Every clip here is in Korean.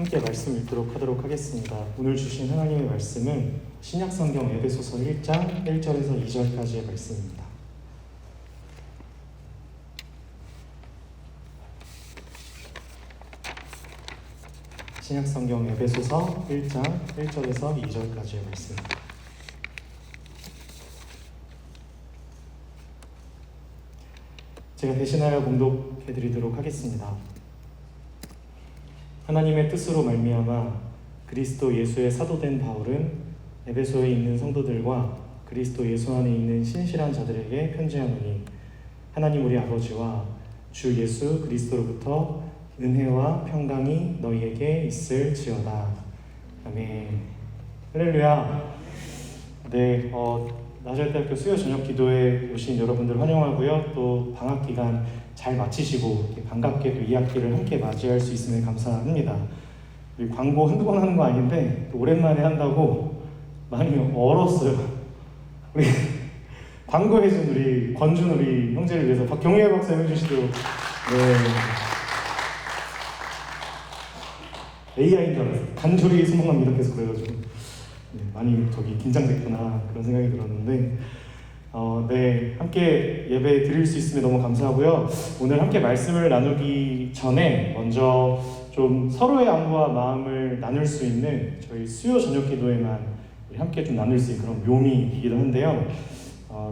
함께 말씀 읽도록 하도록 하겠습니다. 오늘 주신 하나님의 말씀은 신약성경 에베소서 1장 1절에서 2절까지의 말씀입니다. 신약성경 에베소서 1장 1절에서 2절까지의 말씀입니다. 제가 대신하여 봉독해드리도록 하겠습니다. 하나님의 뜻으로 말미암아 그리스도 예수의 사도된 바울은 에베소에 있는 성도들과 그리스도 예수 안에 있는 신실한 자들에게 편지하노니 하나님 우리 아버지와 주 예수 그리스도로부터 은혜와 평강이 너희에게 있을지어다. 아멘. 할렐루야. 네, 나절대학교 수요 저녁 기도에 오신 여러분들 환영하고요. 또 방학 기간 잘 마치시고 반갑게 또 2학기를 함께 맞이할 수 있음에 감사합니다. 우리 광고 한두 번 하는 거 아닌데 또 오랜만에 한다고 많이 얼었어요. 우리 광고해준 우리 권준 우리 형제를 위해서 박경혜 박사 해주시도록. 네. AI인 줄 알았어요. 간절히 소망합니다. 계속 그래가지고 많이 긴장됐구나 그런 생각이 들었는데 네, 함께 예배 드릴 수 있음에 너무 감사하고요. 오늘 함께 말씀을 나누기 전에 먼저 좀 서로의 안부와 마음을 나눌 수 있는 저희 수요 저녁 기도에만 우리 함께 좀 나눌 수 있는 그런 묘미이기도 한데요.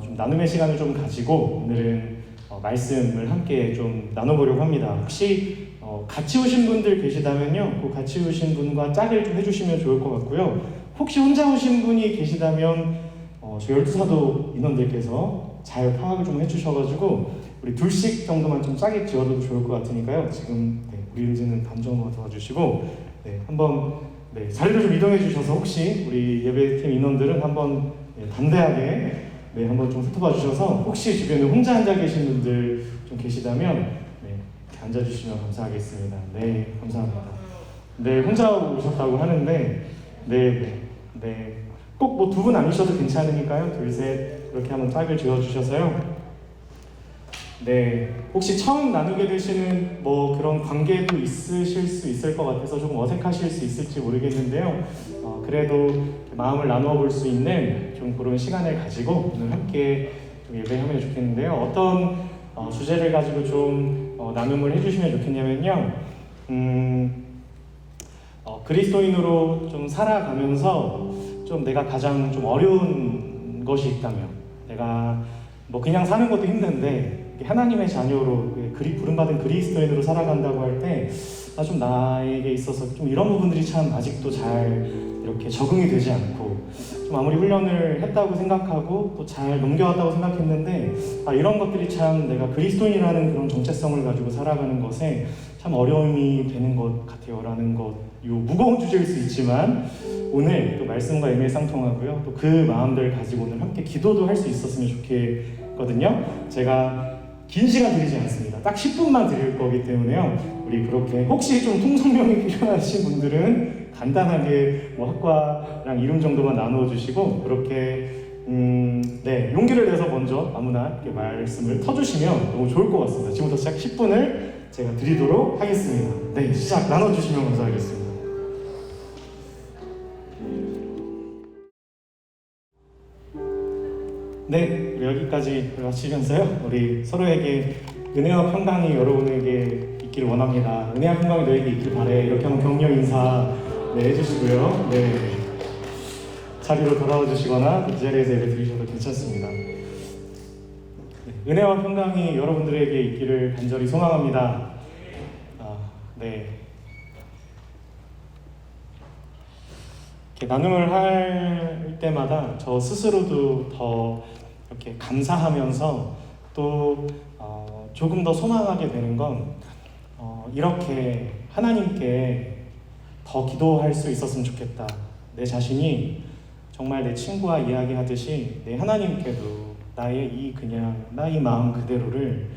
좀 나눔의 시간을 좀 가지고 오늘은 말씀을 함께 좀 나눠보려고 합니다. 혹시 같이 오신 분들 계시다면요, 그 같이 오신 분과 짝을 좀 해주시면 좋을 것 같고요. 혹시 혼자 오신 분이 계시다면 저희 12사도 인원들께서 잘 파악을 좀 해주셔가지고 우리 둘씩 정도만 좀 짜게 지어도 좋을 것 같으니까요. 지금 우리 은지는 감정으로 도와주시고 한번 자리를 좀 이동해 주셔서 혹시 우리 예배팀 인원들은 한번 담대하게 한번 좀 훑어봐 주셔서 혹시 주변에 혼자 앉아 계신 분들 좀 계시다면 앉아주시면 감사하겠습니다. 네, 감사합니다. 네, 혼자 오셨다고 하는데 꼭 뭐 두 분 아니셔도 괜찮으니까요. 둘, 셋 이렇게 한번 짝을 지어주셔서요. 네, 혹시 처음 나누게 되시는 뭐 그런 관계도 있으실 수 있을 것 같아서 조금 어색하실 수 있을지 모르겠는데요. 그래도 마음을 나누어 볼 수 있는 좀 그런 시간을 가지고 오늘 함께 좀 예배하면 좋겠는데요. 어떤 주제를 가지고 좀 나눔을 해주시면 좋겠냐면요. 그리스도인으로 좀 살아가면서 좀 내가 가장 좀 어려운 것이 있다면, 내가 뭐 그냥 사는 것도 힘든데 하나님의 자녀로 부름받은 그리스도인으로 살아간다고 할 때 좀 나에게 있어서 좀 이런 부분들이 참 아직도 잘 이렇게 적응이 되지 않고, 좀 아무리 훈련을 했다고 생각하고 또 잘 넘겨왔다고 생각했는데 이런 것들이 참 내가 그리스도인이라는 그런 정체성을 가지고 살아가는 것에 참 어려움이 되는 것 같아요 라는 것, 무거운 주제일 수 있지만 오늘 또 말씀과 일맥상통하고요. 또 그 마음들 가지고 오늘 함께 기도도 할 수 있었으면 좋겠거든요. 제가 긴 시간 드리지 않습니다. 딱 10분만 드릴 거기 때문에요. 우리 그렇게 혹시 좀 통성명이 필요하신 분들은 간단하게 뭐 학과랑 이름 정도만 나누어 주시고 그렇게 용기를 내서 먼저 아무나 이렇게 말씀을 터주시면 너무 좋을 것 같습니다. 지금부터 시작 10분을 제가 드리도록 하겠습니다. 네, 시작 나눠주시면 감사하겠습니다. 네, 여기까지 마치면서요. 우리 서로에게 은혜와 평강이 여러분에게 있기를 원합니다. 은혜와 평강이 너에게 있길 바래. 이렇게 한번 격려 인사 해주시고요. 네, 자리로 돌아와 주시거나 그 자리에서 예배 드리셔도 괜찮습니다. 은혜와 평강이 여러분들에게 있기를 간절히 소망합니다. 이렇게 나눔을 할 때마다 저 스스로도 더 이렇게 감사하면서 또 조금 더 소망하게 되는 건 이렇게 하나님께 더 기도할 수 있었으면 좋겠다. 내 자신이 정말 내 친구와 이야기하듯이 내 하나님께도 나의 이 마음 그대로를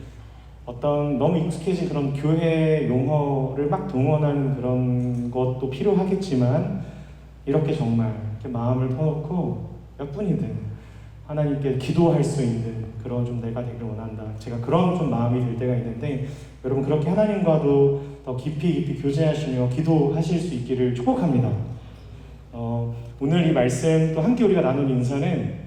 어떤 너무 익숙해진 그런 교회 용어를 막 동원하는 그런 것도 필요하겠지만 이렇게 정말 이렇게 마음을 터놓고 몇 분이든 하나님께 기도할 수 있는 그런 좀 내가 되길 원한다. 제가 그런 좀 마음이 들 때가 있는데 여러분 그렇게 하나님과도 더 깊이 교제하시며 기도하실 수 있기를 축복합니다. 오늘 이 말씀 또 함께 우리가 나눈 인사는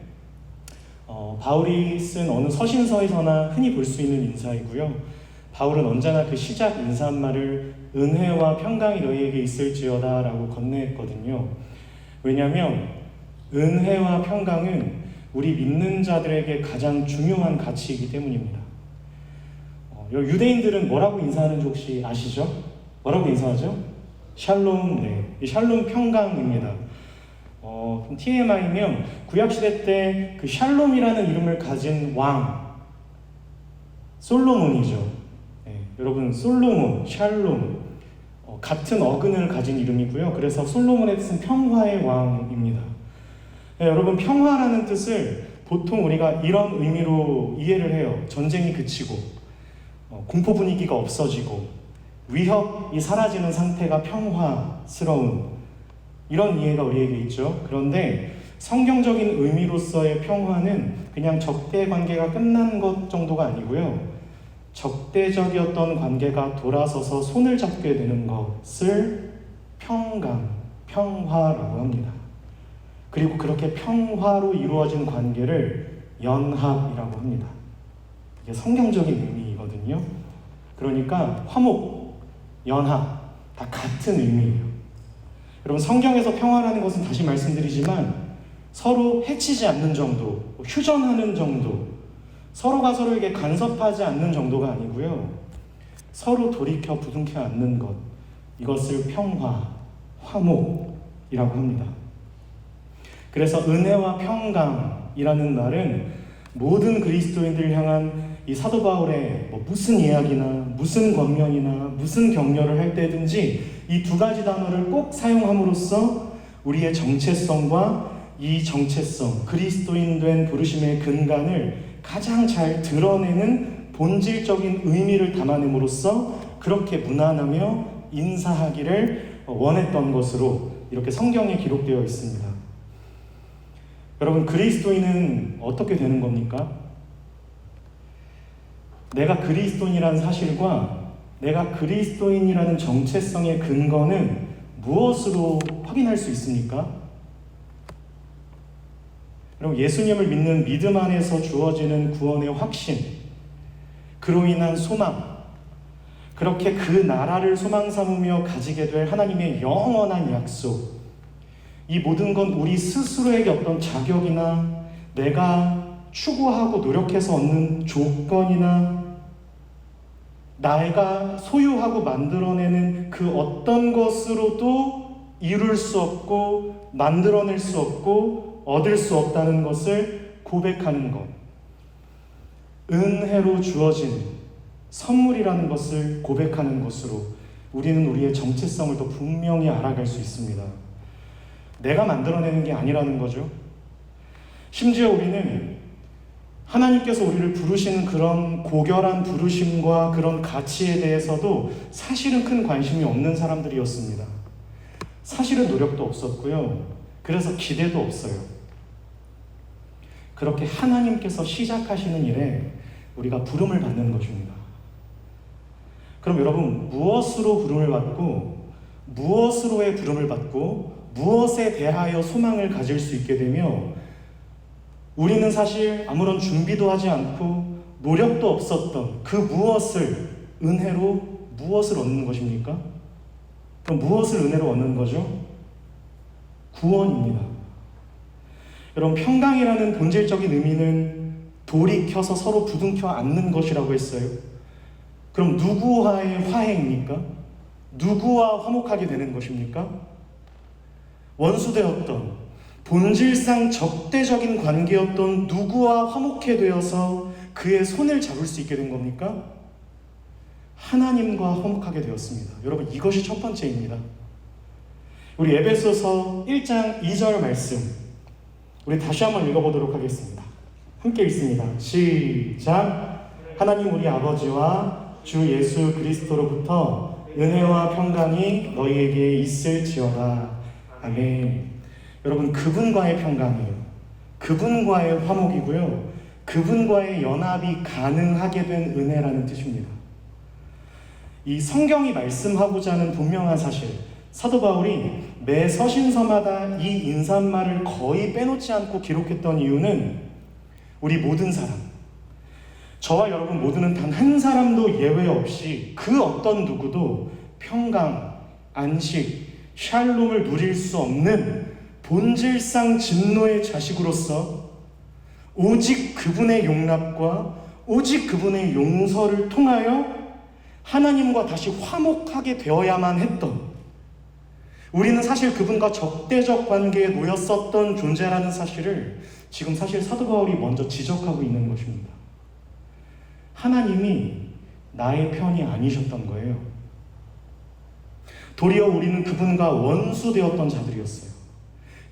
바울이 쓴 어느 서신서에서나 흔히 볼 수 있는 인사이고요. 바울은 언제나 그 시작 인사말을 은혜와 평강이 너희에게 있을지어다 라고 건네했거든요. 왜냐하면 은혜와 평강은 우리 믿는 자들에게 가장 중요한 가치이기 때문입니다. 유대인들은 뭐라고 인사하는지 혹시 아시죠? 뭐라고 인사하죠? 샬롬, 이 샬롬 평강입니다. TMI면 구약시대 때 그 샬롬이라는 이름을 가진 왕 솔로몬이죠. 여러분 솔로몬, 샬롬 같은 어근을 가진 이름이고요. 그래서 솔로몬의 뜻은 평화의 왕입니다. 여러분 평화라는 뜻을 보통 우리가 이런 의미로 이해를 해요. 전쟁이 그치고 공포 분위기가 없어지고 위협이 사라지는 상태가 평화스러운 이런 이해가 우리에게 있죠. 그런데 성경적인 의미로서의 평화는 그냥 적대 관계가 끝난 것 정도가 아니고요. 적대적이었던 관계가 돌아서서 손을 잡게 되는 것을 평강, 평화라고 합니다. 그리고 그렇게 평화로 이루어진 관계를 연합이라고 합니다. 이게 성경적인 의미거든요. 그러니까 화목, 연합 다 같은 의미예요. 여러분 성경에서 평화라는 것은 다시 말씀드리지만 서로 해치지 않는 정도, 휴전하는 정도, 서로가 서로에게 간섭하지 않는 정도가 아니고요. 서로 돌이켜 부둥켜 안는 것, 이것을 평화, 화목이라고 합니다. 그래서 은혜와 평강이라는 말은 모든 그리스도인들을 향한 이 사도 바울의 무슨 이야기나 무슨 권면이나 무슨 격려를 할 때든지 이 두 가지 단어를 꼭 사용함으로써 우리의 정체성과 이 정체성, 그리스도인 된 부르심의 근간을 가장 잘 드러내는 본질적인 의미를 담아냄으로써 그렇게 무난하며 인사하기를 원했던 것으로 이렇게 성경에 기록되어 있습니다. 여러분 그리스도인은 어떻게 되는 겁니까? 내가 그리스도인이라는 사실과 내가 그리스도인이라는 정체성의 근거는 무엇으로 확인할 수 있습니까? 여러분 예수님을 믿는 믿음 안에서 주어지는 구원의 확신, 그로 인한 소망, 그렇게 그 나라를 소망 삼으며 가지게 될 하나님의 영원한 약속, 이 모든 건 우리 스스로에게 어떤 자격이나 내가 추구하고 노력해서 얻는 조건이나 내가 소유하고 만들어내는 그 어떤 것으로도 이룰 수 없고 만들어낼 수 없고 얻을 수 없다는 것을 고백하는 것, 은혜로 주어진 선물이라는 것을 고백하는 것으로 우리는 우리의 정체성을 더 분명히 알아갈 수 있습니다. 내가 만들어내는 게 아니라는 거죠. 심지어 우리는 하나님께서 우리를 부르시는 그런 고결한 부르심과 그런 가치에 대해서도 사실은 큰 관심이 없는 사람들이었습니다. 사실은 노력도 없었고요. 그래서 기대도 없어요. 그렇게 하나님께서 시작하시는 일에 우리가 부름을 받는 것입니다. 그럼 여러분 무엇으로 부름을 받고 무엇으로의 부름을 받고 무엇에 대하여 소망을 가질 수 있게 되며 우리는 사실 아무런 준비도 하지 않고 노력도 없었던 그 무엇을 은혜로 무엇을 얻는 것입니까? 그럼 무엇을 은혜로 얻는 거죠? 구원입니다. 여러분 평강이라는 본질적인 의미는 돌이켜서 서로 부둥켜 안는 것이라고 했어요. 그럼 누구와의 화해입니까? 누구와 화목하게 되는 것입니까? 원수되었던 본질상 적대적인 관계였던 누구와 화목해 되어서 그의 손을 잡을 수 있게 된 겁니까? 하나님과 화목하게 되었습니다. 여러분 이것이 첫 번째입니다. 우리 에베소서 1장 2절 말씀 우리 다시 한번 읽어보도록 하겠습니다. 함께 읽습니다. 시작. 하나님 우리 아버지와 주 예수 그리스도로부터 은혜와 평강이 너희에게 있을지어다. 아멘. 여러분 그분과의 평강이에요. 그분과의 화목이고요. 그분과의 연합이 가능하게 된 은혜라는 뜻입니다. 이 성경이 말씀하고자 하는 분명한 사실, 사도 바울이 매 서신서마다 이 인사말을 거의 빼놓지 않고 기록했던 이유는 우리 모든 사람, 저와 여러분 모두는 단 한 사람도 예외 없이 그 어떤 누구도 평강, 안식, 샬롬을 누릴 수 없는 본질상 진노의 자식으로서 오직 그분의 용납과 오직 그분의 용서를 통하여 하나님과 다시 화목하게 되어야만 했던, 우리는 사실 그분과 적대적 관계에 놓였었던 존재라는 사실을 지금 사실 사도 바울이 먼저 지적하고 있는 것입니다. 하나님이 나의 편이 아니셨던 거예요. 도리어 우리는 그분과 원수되었던 자들이었어요.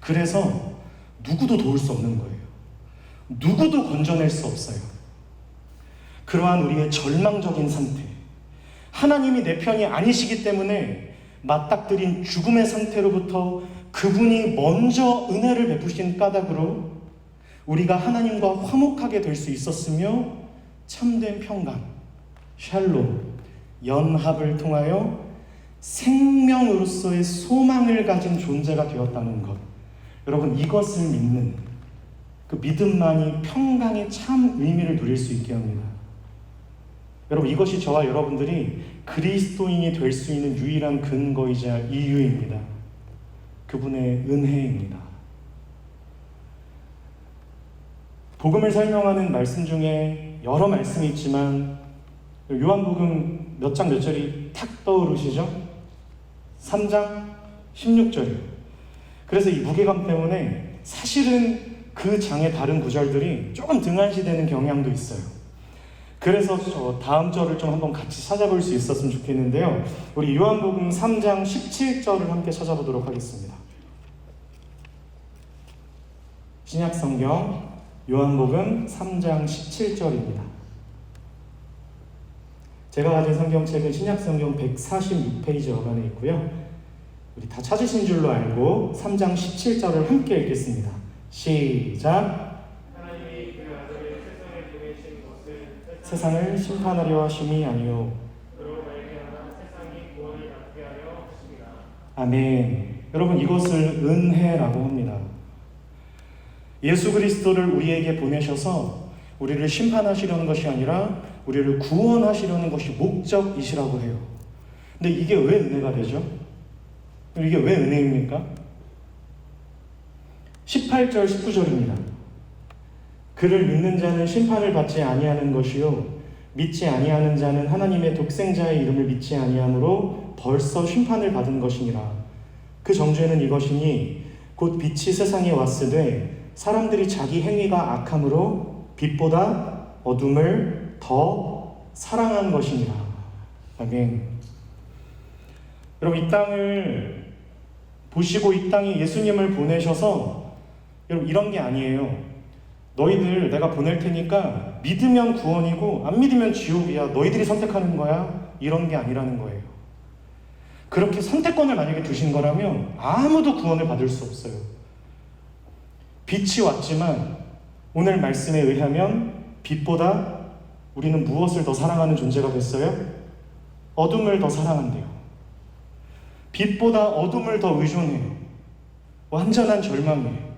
그래서 누구도 도울 수 없는 거예요. 누구도 건져낼 수 없어요. 그러한 우리의 절망적인 상태, 하나님이 내 편이 아니시기 때문에 맞닥뜨린 죽음의 상태로부터 그분이 먼저 은혜를 베푸신 까닭으로 우리가 하나님과 화목하게 될 수 있었으며 참된 평강, 샬롬, 연합을 통하여 생명으로서의 소망을 가진 존재가 되었다는 것, 여러분 이것을 믿는 그 믿음만이 평강의 참 의미를 누릴 수 있게 합니다. 여러분 이것이 저와 여러분들이 그리스도인이 될 수 있는 유일한 근거이자 이유입니다. 그분의 은혜입니다. 복음을 설명하는 말씀 중에 여러 말씀이 있지만 요한복음 몇 장 몇 절이 탁 떠오르시죠? 3장 16절이요. 그래서 이 무게감 때문에 사실은 그 장의 다른 구절들이 조금 등한시되는 경향도 있어요. 그래서 저 다음 절을 좀 한번 같이 찾아볼 수 있었으면 좋겠는데요. 우리 요한복음 3장 17절을 함께 찾아보도록 하겠습니다. 신약성경 요한복음 3장 17절입니다. 제가 가진 성경책은 신약성경 146페이지 어간에 있고요. 우리 다 찾으신 줄로 알고 3장 17절을 함께 읽겠습니다. 시작! 하나님이 그 아들을 세상에 보내신 것을 세상을 심판하려 하심이 아니요 그로 말미암아 세상이 구원을 받게 하려 하십니다. 아멘. 여러분 이것을 은혜라고 합니다. 예수 그리스도를 우리에게 보내셔서 우리를 심판하시려는 것이 아니라 우리를 구원하시려는 것이 목적이시라고 해요. 근데 이게 왜 은혜가 되죠? 이게 왜 은혜입니까? 18절 19절입니다. 그를 믿는 자는 심판을 받지 아니하는 것이요 믿지 아니하는 자는 하나님의 독생자의 이름을 믿지 아니하므로 벌써 심판을 받은 것이니라. 그 정죄는 이것이니 곧 빛이 세상에 왔으되 사람들이 자기 행위가 악함으로 빛보다 어둠을 더 사랑한 것이니라. 아멘. 여러분 이 땅을 보시고 이 땅에 예수님을 보내셔서 여러분 이런 게 아니에요. 너희들 내가 보낼 테니까 믿으면 구원이고 안 믿으면 지옥이야. 너희들이 선택하는 거야. 이런 게 아니라는 거예요. 그렇게 선택권을 만약에 두신 거라면 아무도 구원을 받을 수 없어요. 빛이 왔지만 오늘 말씀에 의하면 빛보다 우리는 무엇을 더 사랑하는 존재가 됐어요? 어둠을 더 사랑한대요. 빛보다 어둠을 더 의존해요. 완전한 절망이에요.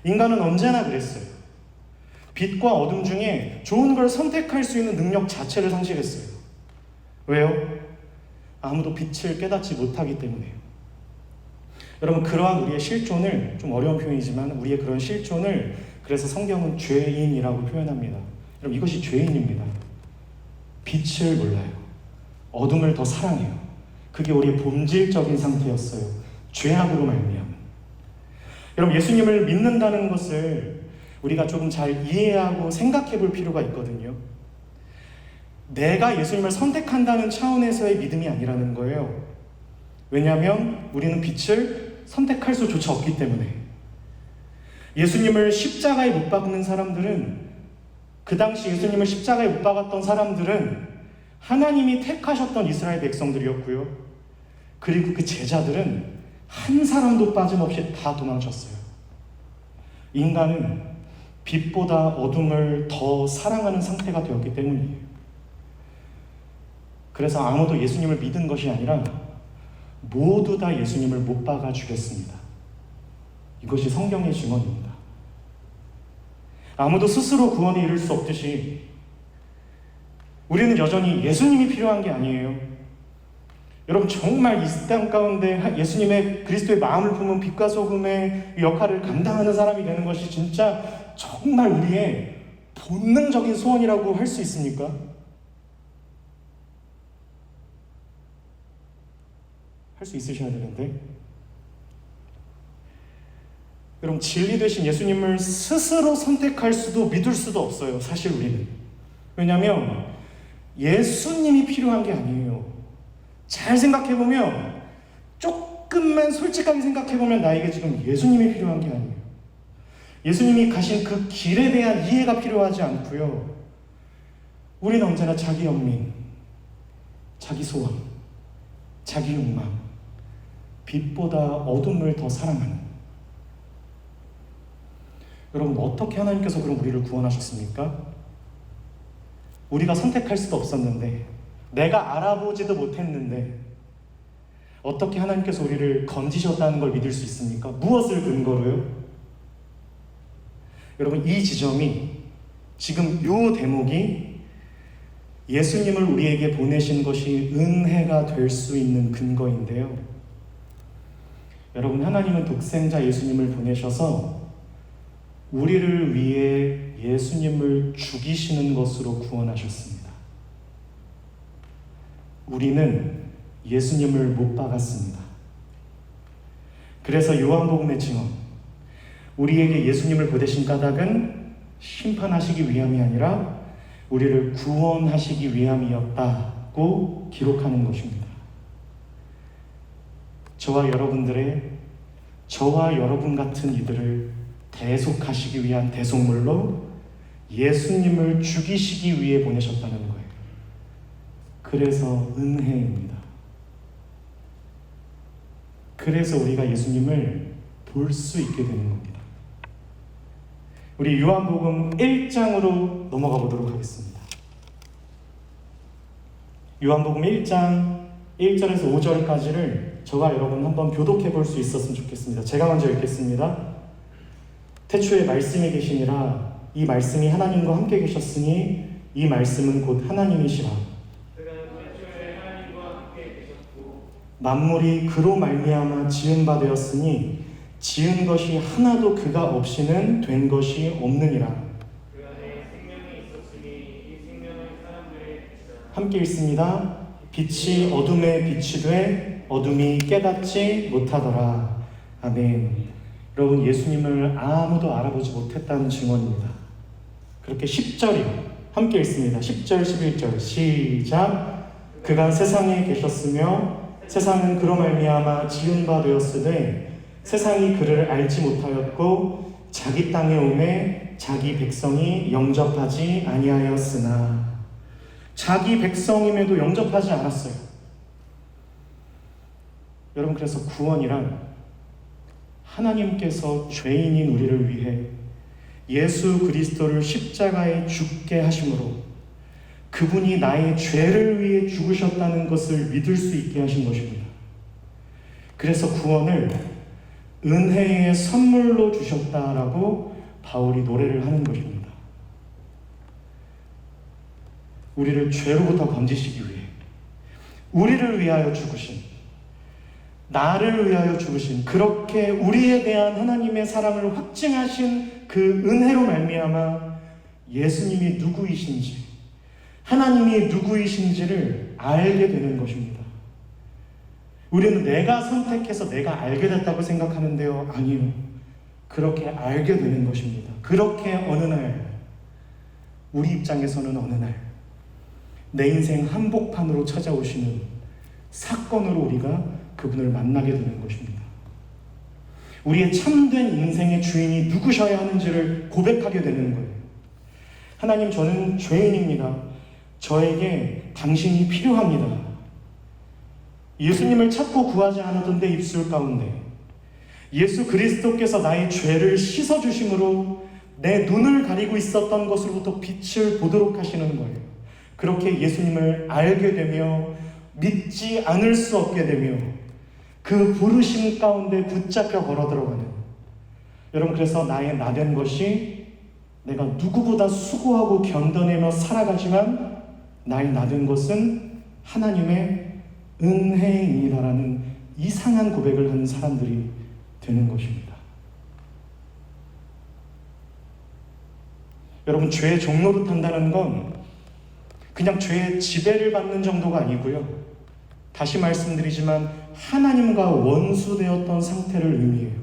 인간은 언제나 그랬어요. 빛과 어둠 중에 좋은 걸 선택할 수 있는 능력 자체를 상실했어요. 왜요? 아무도 빛을 깨닫지 못하기 때문에요. 여러분 그러한 우리의 실존을, 좀 어려운 표현이지만 우리의 그런 실존을 그래서 성경은 죄인이라고 표현합니다. 여러분 이것이 죄인입니다. 빛을 몰라요. 어둠을 더 사랑해요. 그게 우리의 본질적인 상태였어요. 죄악으로 말미암은. 여러분 예수님을 믿는다는 것을 우리가 조금 잘 이해하고 생각해 볼 필요가 있거든요. 내가 예수님을 선택한다는 차원에서의 믿음이 아니라는 거예요. 왜냐하면 우리는 빛을 선택할 수조차 없기 때문에. 예수님을 십자가에 못 박는 사람들은, 그 당시 예수님을 십자가에 못 박았던 사람들은 하나님이 택하셨던 이스라엘 백성들이었고요. 그리고 그 제자들은 한 사람도 빠짐없이 다 도망쳤어요. 인간은 빛보다 어둠을 더 사랑하는 상태가 되었기 때문이에요. 그래서 아무도 예수님을 믿은 것이 아니라 모두 다 예수님을 못 박아 죽였습니다. 이것이 성경의 증언입니다. 아무도 스스로 구원에 이를 수 없듯이 우리는 여전히 예수님이 필요한 게 아니에요. 여러분, 정말 이 땅 가운데 예수님의 그리스도의 마음을 품은 빛과 소금의 역할을 감당하는 사람이 되는 것이 진짜 정말 우리의 본능적인 소원이라고 할 수 있습니까? 할 수 있으셔야 되는데, 여러분, 진리 되신 예수님을 스스로 선택할 수도 믿을 수도 없어요. 사실 우리는. 왜냐하면 예수님이 필요한 게 아니에요. 잘 생각해보면, 조금만 솔직하게 생각해보면 나에게 지금 예수님이 필요한 게 아니에요. 예수님이 가신 그 길에 대한 이해가 필요하지 않고요. 우리는 언제나 자기 연민, 자기 소원, 자기 욕망, 빛보다 어둠을 더 사랑하는. 여러분, 어떻게 하나님께서 그럼 우리를 구원하셨습니까? 우리가 선택할 수도 없었는데, 내가 알아보지도 못했는데 어떻게 하나님께서 우리를 건지셨다는 걸 믿을 수 있습니까? 무엇을 근거로요? 여러분, 이 지점이, 지금 이 대목이 예수님을 우리에게 보내신 것이 은혜가 될 수 있는 근거인데요. 여러분, 하나님은 독생자 예수님을 보내셔서 우리를 위해 예수님을 죽이시는 것으로 구원하셨습니다. 우리는 예수님을 못 박았습니다. 그래서 요한복음의 증언, 우리에게 예수님을 보내신 까닭은 심판하시기 위함이 아니라 우리를 구원하시기 위함이었다고 기록하는 것입니다. 저와 여러분 같은 이들을 대속하시기 위한 대속물로 예수님을 죽이시기 위해 보내셨다는 거예요. 그래서 은혜입니다. 그래서 우리가 예수님을 볼 수 있게 되는 겁니다. 우리 요한복음 1장으로 넘어가 보도록 하겠습니다. 요한복음 1장 1절에서 5절까지를 저와 여러분 한번 교독해 볼 수 있었으면 좋겠습니다. 제가 먼저 읽겠습니다. 태초에 말씀이 계시니라. 이 말씀이 하나님과 함께 계셨으니 이 말씀은 곧 하나님이시라. 그는 태초에 하나님과 함께 계셨고 만물이 그로 말미암아 지은 바 되었으니 지은 것이 하나도 그가 없이는 된 것이 없느니라. 그 안에 생명이 있었으니 이 생명은 사람들의 빛이라. 함께 읽습니다. 빛이 어둠에 빛이 돼 어둠이 깨닫지 못하더라. 아멘. 여러분, 예수님을 아무도 알아보지 못했다는 증언입니다. 그렇게 10절이요. 함께 읽습니다. 10절, 11절 시작. 그가 세상에 계셨으며 세상은 그로 말미암아 지은 바 되었으되 세상이 그를 알지 못하였고 자기 땅에 오매 자기 백성이 영접하지 아니하였으나. 자기 백성임에도 영접하지 않았어요. 여러분, 그래서 구원이란 하나님께서 죄인인 우리를 위해 예수 그리스도를 십자가에 죽게 하심으로 그분이 나의 죄를 위해 죽으셨다는 것을 믿을 수 있게 하신 것입니다. 그래서 구원을 은혜의 선물로 주셨다라고 바울이 노래를 하는 것입니다. 우리를 죄로부터 건지시기 위해 우리를 위하여 죽으신, 나를 위하여 죽으신, 그렇게 우리에 대한 하나님의 사랑을 확증하신 그 은혜로 말미암아 예수님이 누구이신지, 하나님이 누구이신지를 알게 되는 것입니다. 우리는 내가 선택해서 내가 알게 됐다고 생각하는데요, 아니요. 그렇게 알게 되는 것입니다. 그렇게 어느 날, 우리 입장에서는 어느 날 내 인생 한복판으로 찾아오시는 사건으로 우리가 그분을 만나게 되는 것입니다. 우리의 참된 인생의 주인이 누구셔야 하는지를 고백하게 되는 거예요. 하나님, 저는 죄인입니다. 저에게 당신이 필요합니다. 예수님을 찾고 구하지 않았던 내 입술 가운데 예수 그리스도께서 나의 죄를 씻어주심으로 내 눈을 가리고 있었던 것으로부터 빛을 보도록 하시는 거예요. 그렇게 예수님을 알게 되며 믿지 않을 수 없게 되며 그 부르심 가운데 붙잡혀 걸어 들어가는, 여러분, 그래서 나의 나된 것이 내가 누구보다 수고하고 견뎌내며 살아가지만 나의 나된 것은 하나님의 은혜입니다라는 이상한 고백을 하는 사람들이 되는 것입니다. 여러분, 죄의 종로로 탄다는 건 그냥 죄의 지배를 받는 정도가 아니고요. 다시 말씀드리지만 하나님과 원수되었던 상태를 의미해요.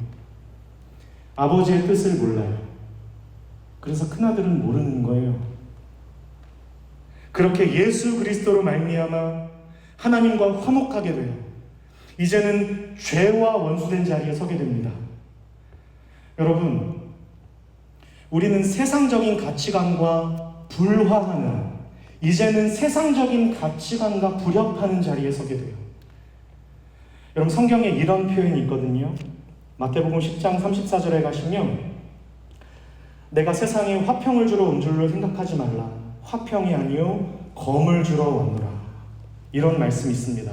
아버지의 뜻을 몰라요. 그래서 큰아들은 모르는 거예요. 그렇게 예수 그리스도로 말미암아 하나님과 화목하게 돼요. 이제는 죄와 원수된 자리에 서게 됩니다. 여러분, 우리는 세상적인 가치관과 불화하는, 이제는 세상적인 가치관과 불협하는 자리에 서게 돼요. 여러분, 성경에 이런 표현이 있거든요. 마태복음 10장 34절에 가시면 내가 세상에 화평을 주러 온 줄로 생각하지 말라. 화평이 아니요 검을 주러 왔노라. 이런 말씀이 있습니다.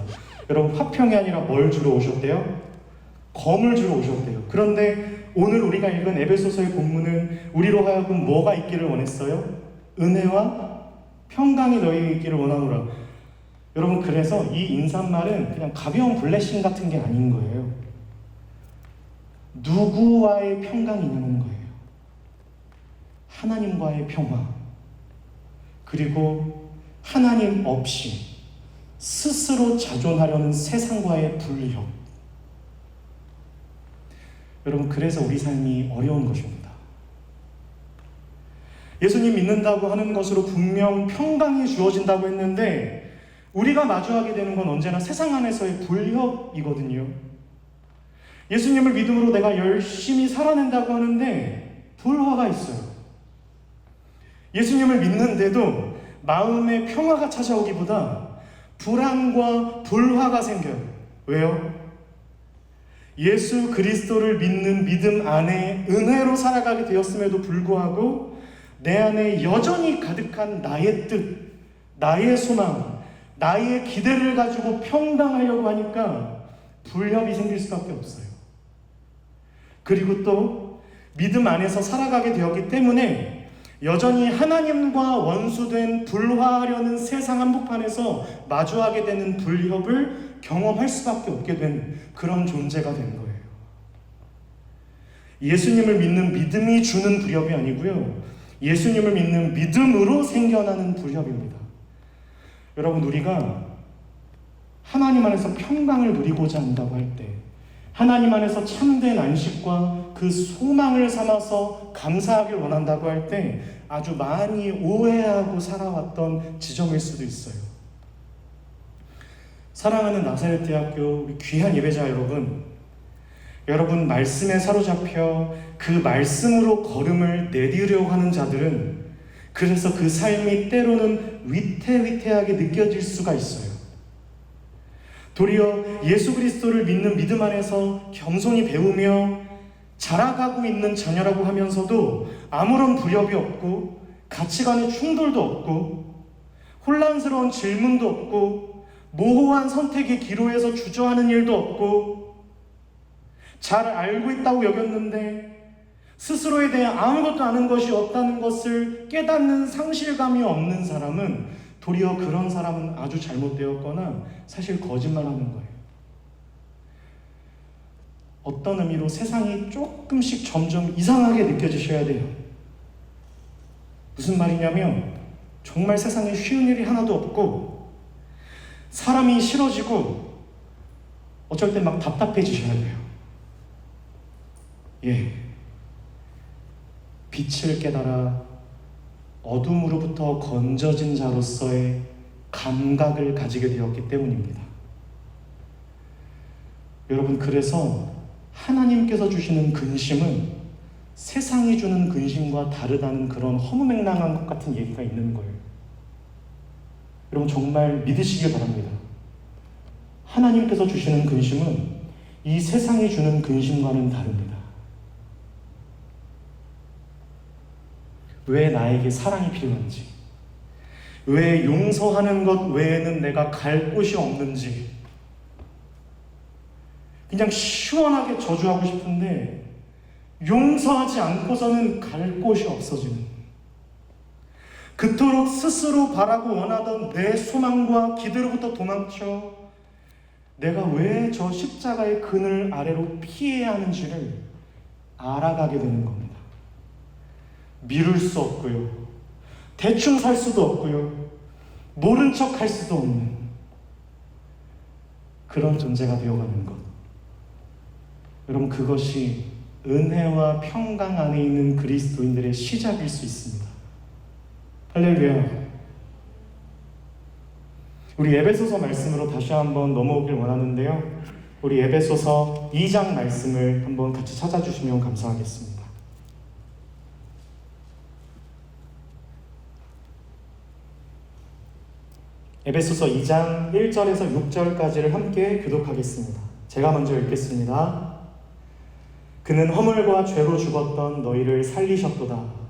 여러분, 화평이 아니라 뭘 주러 오셨대요? 검을 주러 오셨대요. 그런데 오늘 우리가 읽은 에베소서의 본문은 우리로 하여금 뭐가 있기를 원했어요? 은혜와 평강이 너희에게 있기를 원하노라. 여러분, 그래서 이 인사말은 그냥 가벼운 블레싱 같은 게 아닌 거예요. 누구와의 평강이냐는 거예요. 하나님과의 평화, 그리고 하나님 없이 스스로 자존하려는 세상과의 불협. 여러분, 그래서 우리 삶이 어려운 것입니다. 예수님 믿는다고 하는 것으로 분명 평강이 주어진다고 했는데 우리가 마주하게 되는 건 언제나 세상 안에서의 불협이거든요. 예수님을 믿음으로 내가 열심히 살아낸다고 하는데 불화가 있어요. 예수님을 믿는데도 마음의 평화가 찾아오기보다 불안과 불화가 생겨요. 왜요? 예수 그리스도를 믿는 믿음 안에 은혜로 살아가게 되었음에도 불구하고 내 안에 여전히 가득한 나의 뜻, 나의 소망, 나의 기대를 가지고 평강하려고 하니까 불협이 생길 수밖에 없어요. 그리고 또 믿음 안에서 살아가게 되었기 때문에 여전히 하나님과 원수된 불화하려는 세상 한복판에서 마주하게 되는 불협을 경험할 수밖에 없게 된 그런 존재가 된 거예요. 예수님을 믿는 믿음이 주는 불협이 아니고요, 예수님을 믿는 믿음으로 생겨나는 불협입니다. 여러분, 우리가 하나님 안에서 평강을 누리고자 한다고 할 때, 하나님 안에서 참된 안식과 그 소망을 삼아서 감사하길 원한다고 할 때 아주 많이 오해하고 살아왔던 지점일 수도 있어요. 사랑하는 나사렛 대학교 우리 귀한 예배자 여러분, 말씀에 사로잡혀 그 말씀으로 걸음을 내디우려고 하는 자들은 그래서 그 삶이 때로는 위태위태하게 느껴질 수가 있어요. 도리어 예수 그리스도를 믿는 믿음 안에서 겸손히 배우며 자라가고 있는 자녀라고 하면서도 아무런 불협이 없고 가치관의 충돌도 없고 혼란스러운 질문도 없고 모호한 선택의 기로에서 주저하는 일도 없고 잘 알고 있다고 여겼는데 스스로에 대해 아무것도 아는 것이 없다는 것을 깨닫는 상실감이 없는 사람은 도리어 그런 사람은 아주 잘못되었거나 사실 거짓말하는 거예요. 어떤 의미로 세상이 조금씩 점점 이상하게 느껴지셔야 돼요. 무슨 말이냐면 정말 세상에 쉬운 일이 하나도 없고 사람이 싫어지고 어쩔 땐 막 답답해지셔야 돼요. 빛을 깨달아 어둠으로부터 건져진 자로서의 감각을 가지게 되었기 때문입니다. 여러분, 그래서 하나님께서 주시는 근심은 세상이 주는 근심과 다르다는 그런 허무맹랑한 것 같은 얘기가 있는 거예요. 여러분, 정말 믿으시길 바랍니다. 하나님께서 주시는 근심은 이 세상이 주는 근심과는 다릅니다. 왜 나에게 사랑이 필요한지, 왜 용서하는 것 외에는 내가 갈 곳이 없는지 그냥 시원하게 저주하고 싶은데 용서하지 않고서는 갈 곳이 없어지는, 그토록 스스로 바라고 원하던 내 소망과 기대로부터 도망쳐 내가 왜 저 십자가의 그늘 아래로 피해야 하는지를 알아가게 되는 겁니다. 미룰 수 없고요, 대충 살 수도 없고요, 모른 척 할 수도 없는 그런 존재가 되어가는 것. 여러분, 그것이 은혜와 평강 안에 있는 그리스도인들의 시작일 수 있습니다. 할렐루야. 우리 에베소서 말씀으로 다시 한번 넘어오길 원하는데요, 우리 에베소서 2장 말씀을 한번 같이 찾아주시면 감사하겠습니다. 에베소서 2장 1절에서 6절까지를 함께 교독하겠습니다. 제가 먼저 읽겠습니다. 그는 허물과 죄로 죽었던 너희를 살리셨도다.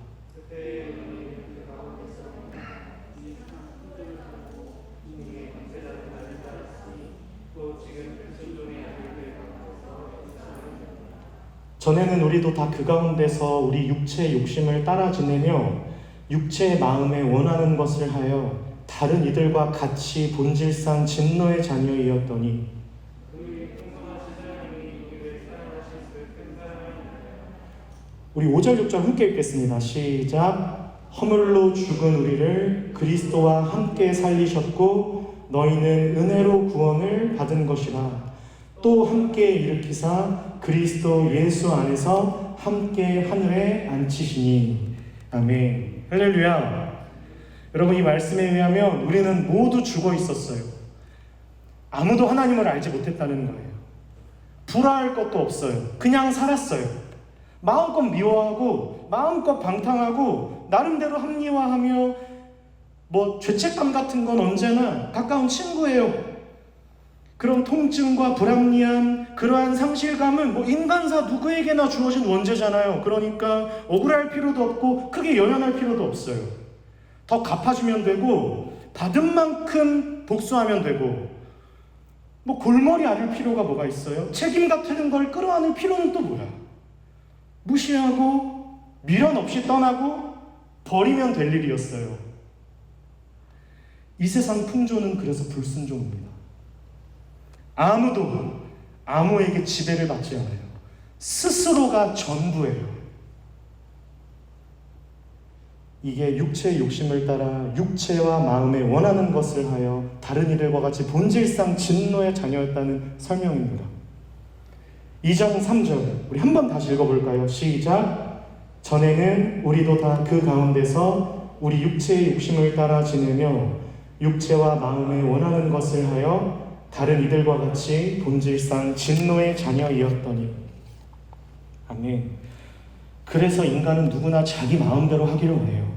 전에는 우리도 다 그 가운데서 우리 육체의 욕심을 따라 지내며 육체의 마음에 원하는 것을 하여 다른 이들과 같이 본질상 진노의 자녀이었더니 우리 5절 6절 함께 읽겠습니다. 시작. 허물로 죽은 우리를 그리스도와 함께 살리셨고 너희는 은혜로 구원을 받은 것이라. 또 함께 일으키사 그리스도 예수 안에서 함께 하늘에 앉히시니. 아멘. 할렐루야. 여러분, 이 말씀에 의하면 우리는 모두 죽어 있었어요. 아무도 하나님을 알지 못했다는 거예요. 불화할 것도 없어요. 그냥 살았어요. 마음껏 미워하고 마음껏 방탕하고 나름대로 합리화하며 죄책감 같은 건 언제나 가까운 친구예요. 그런 통증과 불합리함, 그러한 상실감은 인간사 누구에게나 주어진 원죄잖아요. 그러니까 억울할 필요도 없고 크게 연연할 필요도 없어요. 더 갚아주면 되고 받은 만큼 복수하면 되고 골머리 앓을 필요가 뭐가 있어요? 책임 같은 걸 끌어안을 필요는 또 뭐야? 무시하고 미련 없이 떠나고 버리면 될 일이었어요. 이 세상 풍조는 그래서 불순종입니다. 아무도 아무에게 지배를 받지 않아요. 스스로가 전부예요. 이게 육체의 욕심을 따라 육체와 마음에 원하는 것을 하여 다른 이들과 같이 본질상 진노의 자녀였다는 설명입니다. 2장 3절 우리 한번 다시 읽어볼까요? 시작. 전에는 우리도 다 그 가운데서 우리 육체의 욕심을 따라 지내며 육체와 마음에 원하는 것을 하여 다른 이들과 같이 본질상 진노의 자녀이었더니. 아멘. 그래서 인간은 누구나 자기 마음대로 하기를 원해요.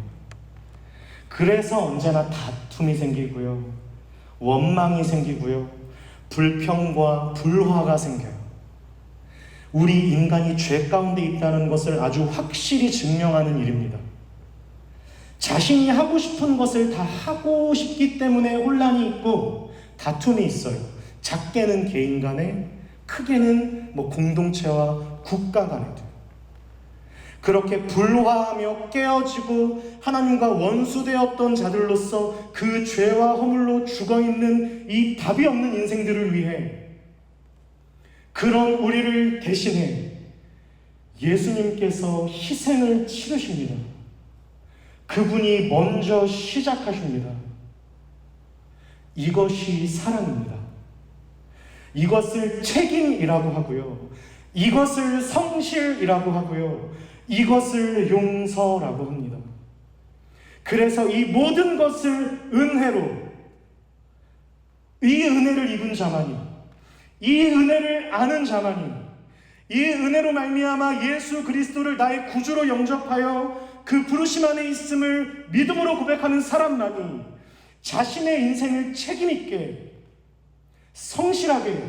그래서 언제나 다툼이 생기고요, 원망이 생기고요, 불평과 불화가 생겨요. 우리 인간이 죄 가운데 있다는 것을 아주 확실히 증명하는 일입니다. 자신이 하고 싶은 것을 다 하고 싶기 때문에 혼란이 있고 다툼이 있어요. 작게는 개인 간에, 크게는 공동체와 국가 간에도. 그렇게 불화하며 깨어지고 하나님과 원수되었던 자들로서 그 죄와 허물로 죽어있는 이 답이 없는 인생들을 위해 그런 우리를 대신해 예수님께서 희생을 치르십니다. 그분이 먼저 시작하십니다. 이것이 사랑입니다. 이것을 책임이라고 하고요, 이것을 성실이라고 하고요, 이것을 용서라고 합니다. 그래서 이 모든 것을 은혜로, 이 은혜를 입은 자만이, 이 은혜를 아는 자만이, 이 은혜로 말미암아 예수 그리스도를 나의 구주로 영접하여 그 부르심 안에 있음을 믿음으로 고백하는 사람만이 자신의 인생을 책임있게 성실하게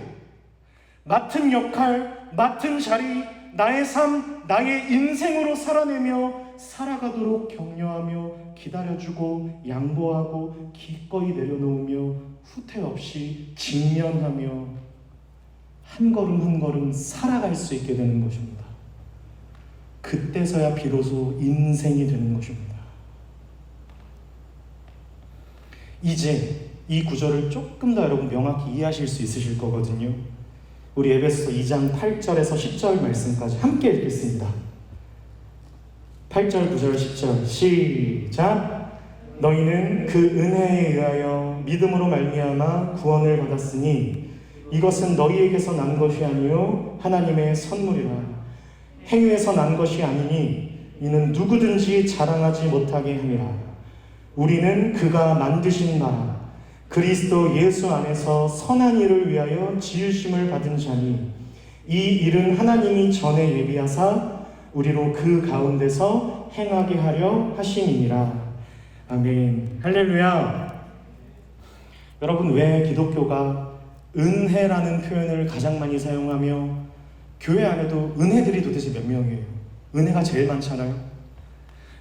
맡은 역할, 맡은 자리, 나의 삶, 나의 인생으로 살아내며 살아가도록 격려하며 기다려주고 양보하고 기꺼이 내려놓으며 후퇴 없이 직면하며 한 걸음 한 걸음 살아갈 수 있게 되는 것입니다. 그때서야 비로소 인생이 되는 것입니다. 이제 이 구절을 조금 더 여러분 명확히 이해하실 수 있으실 거거든요. 우리 에베소서 2장 8절에서 10절 말씀까지 함께 읽겠습니다. 8절, 9절, 10절 시작. 너희는 그 은혜에 의하여 믿음으로 말미암아 구원을 받았으니 이것은 너희에게서 난 것이 아니요 하나님의 선물이라. 행위에서 난 것이 아니니 이는 누구든지 자랑하지 못하게 함이라. 우리는 그가 만드신 나라 그리스도 예수 안에서 선한 일을 위하여 지으심을 받은 자니 이 일은 하나님이 전에 예비하사 우리로 그 가운데서 행하게 하려 하심이니라. 아멘. 할렐루야. 여러분, 왜 기독교가 은혜라는 표현을 가장 많이 사용하며 교회 안에도 은혜들이 도대체 몇 명이에요? 은혜가 제일 많잖아요.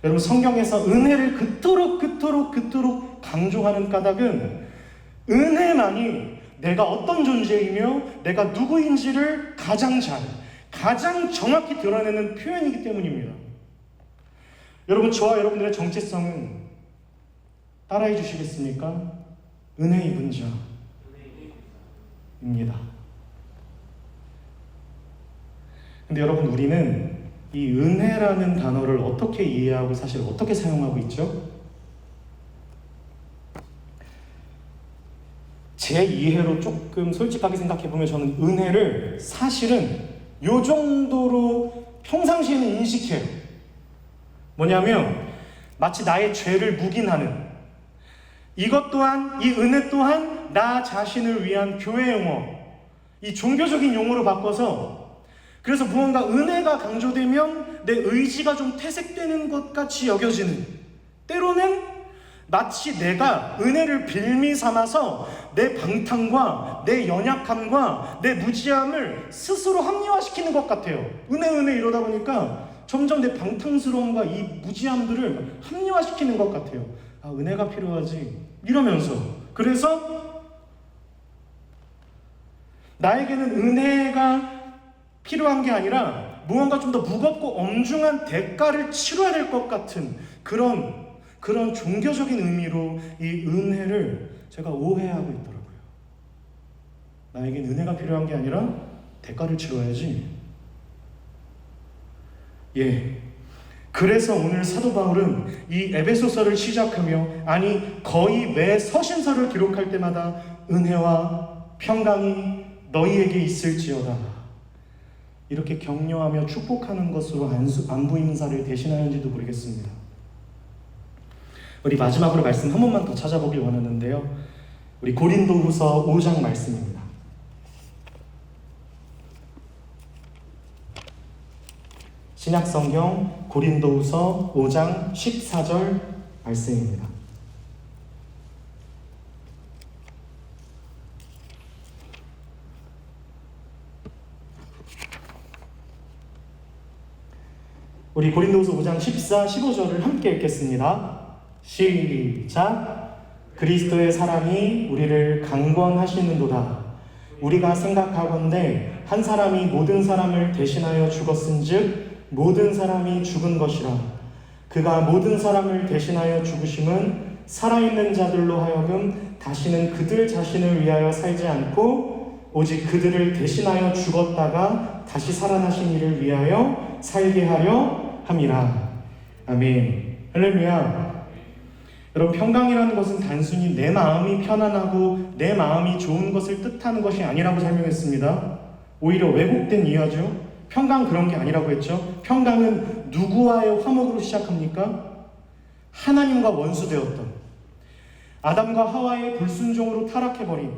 여러분, 성경에서 은혜를 그토록 강조하는 까닭은 은혜만이 내가 어떤 존재이며 내가 누구인지를 가장 정확히 드러내는 표현이기 때문입니다. 여러분, 저와 여러분들의 정체성은 따라해 주시겠습니까? 은혜 입은 자입니다. 근데 여러분, 우리는 이 은혜라는 단어를 어떻게 이해하고 사실 어떻게 사용하고 있죠? 제 이해로 조금 솔직하게 생각해보면 저는 은혜를 사실은 요 정도로 평상시에는 인식해요. 뭐냐면 마치 나의 죄를 묵인하는, 이것 또한, 이 은혜 또한 나 자신을 위한 교회 용어, 이 종교적인 용어로 바꿔서, 그래서 무언가 은혜가 강조되면 내 의지가 좀 퇴색되는 것 같이 여겨지는, 때로는 마치 내가 은혜를 빌미 삼아서 내 방탕과 내 연약함과 내 무지함을 스스로 합리화시키는 것 같아요. 은혜 이러다 보니까 점점 내 방탕스러움과 이 무지함들을 합리화시키는 것 같아요. 아, 은혜가 필요하지 이러면서. 그래서 나에게는 은혜가 필요한 게 아니라 무언가 좀 더 무겁고 엄중한 대가를 치러야 될 것 같은 그런 종교적인 의미로 이 은혜를 제가 오해하고 있더라고요. 나에겐 은혜가 필요한 게 아니라 대가를 치러야지. 그래서 오늘 사도 바울은 이 에베소서를 시작하며, 아니 거의 매 서신서를 기록할 때마다 은혜와 평강이 너희에게 있을지어다, 이렇게 격려하며 축복하는 것으로 안부 인사를 대신하는지도 모르겠습니다. 우리 마지막으로 말씀 한 번만 더 찾아보길 원하는데요. 우리 고린도후서 5장 말씀입니다. 신약성경 고린도후서 5장 14절 말씀입니다. 우리 고린도후서 5장 14, 15절을 함께 읽겠습니다. 시작. 그리스도의 사랑이 우리를 강권하시는도다. 우리가 생각하건대 한 사람이 모든 사람을 대신하여 죽었은즉 모든 사람이 죽은 것이라. 그가 모든 사람을 대신하여 죽으심은 살아있는 자들로 하여금 다시는 그들 자신을 위하여 살지 않고 오직 그들을 대신하여 죽었다가 다시 살아나신 이를 위하여 살게 하려 함이라. 아멘. 할렐루야. 여러분, 평강이라는 것은 단순히 내 마음이 편안하고 내 마음이 좋은 것을 뜻하는 것이 아니라고 설명했습니다. 오히려 왜곡된 이해죠. 평강 그런 게 아니라고 했죠. 평강은 누구와의 화목으로 시작합니까? 하나님과 원수되었던, 아담과 하와의 불순종으로 타락해버린,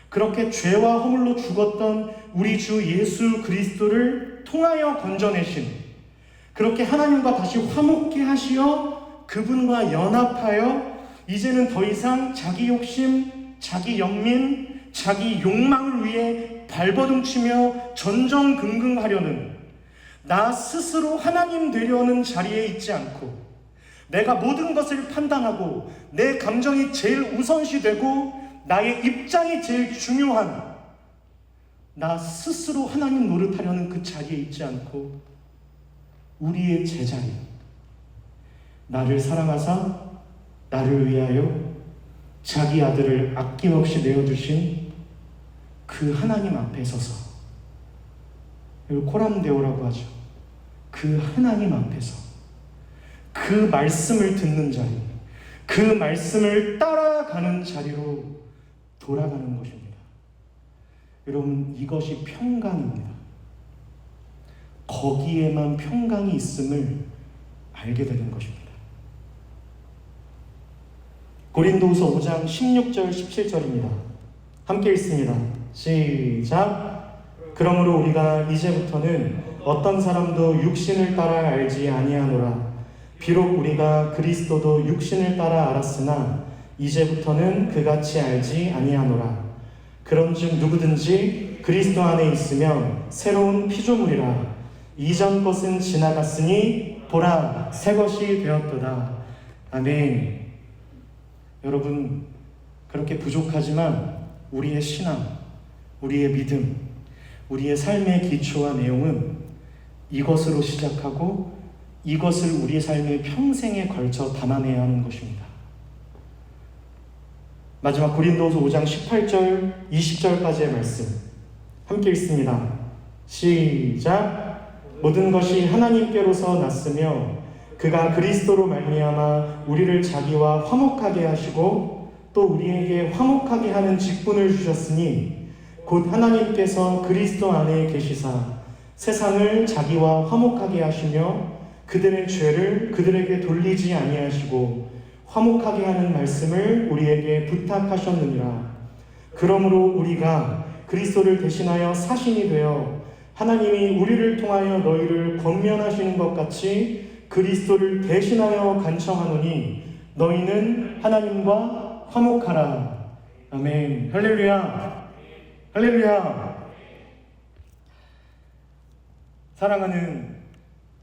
그렇게 죄와 허물로 죽었던 우리 주 예수 그리스도를 통하여 건져내신, 그렇게 하나님과 다시 화목케 하시어 그분과 연합하여 이제는 더 이상 자기 욕심, 자기 연민, 자기 욕망을 위해 발버둥치며 전전긍긍하려는, 나 스스로 하나님 되려는 자리에 있지 않고 내가 모든 것을 판단하고 내 감정이 제일 우선시되고 나의 입장이 제일 중요한 나 스스로 하나님 노릇하려는 그 자리에 있지 않고 우리의 제자리, 나를 사랑하사 나를 위하여 자기 아들을 아낌없이 내어주신 그 하나님 앞에 서서, 이걸 코람데오라고 하죠. 그 하나님 앞에서 그 말씀을 듣는 자리, 그 말씀을 따라가는 자리로 돌아가는 것입니다. 여러분, 이것이 평강입니다. 거기에만 평강이 있음을 알게 되는 것입니다. 고린도후서 5장 16절 17절입니다. 함께 읽습니다. 시작. 그러므로 우리가 이제부터는 어떤 사람도 육신을 따라 알지 아니하노라. 비록 우리가 그리스도도 육신을 따라 알았으나 이제부터는 그같이 알지 아니하노라. 그런즉 누구든지 그리스도 안에 있으면 새로운 피조물이라. 이전 것은 지나갔으니 보라 새 것이 되었도다. 아멘. 여러분, 그렇게 부족하지만 우리의 신앙, 우리의 믿음, 우리의 삶의 기초와 내용은 이것으로 시작하고 이것을 우리의 삶의 평생에 걸쳐 담아내야 하는 것입니다. 마지막 고린도후서 5장 18절 20절까지의 말씀 함께 읽습니다. 시작. 모든 것이 하나님께로서 났으며 그가 그리스도로 말미암아 우리를 자기와 화목하게 하시고 또 우리에게 화목하게 하는 직분을 주셨으니 곧 하나님께서 그리스도 안에 계시사 세상을 자기와 화목하게 하시며 그들의 죄를 그들에게 돌리지 아니하시고 화목하게 하는 말씀을 우리에게 부탁하셨느니라. 그러므로 우리가 그리스도를 대신하여 사신이 되어 하나님이 우리를 통하여 너희를 권면하시는 것 같이 그리스도를 대신하여 간청하노니 너희는 하나님과 화목하라. 아멘. 할렐루야. 할렐루야. 사랑하는,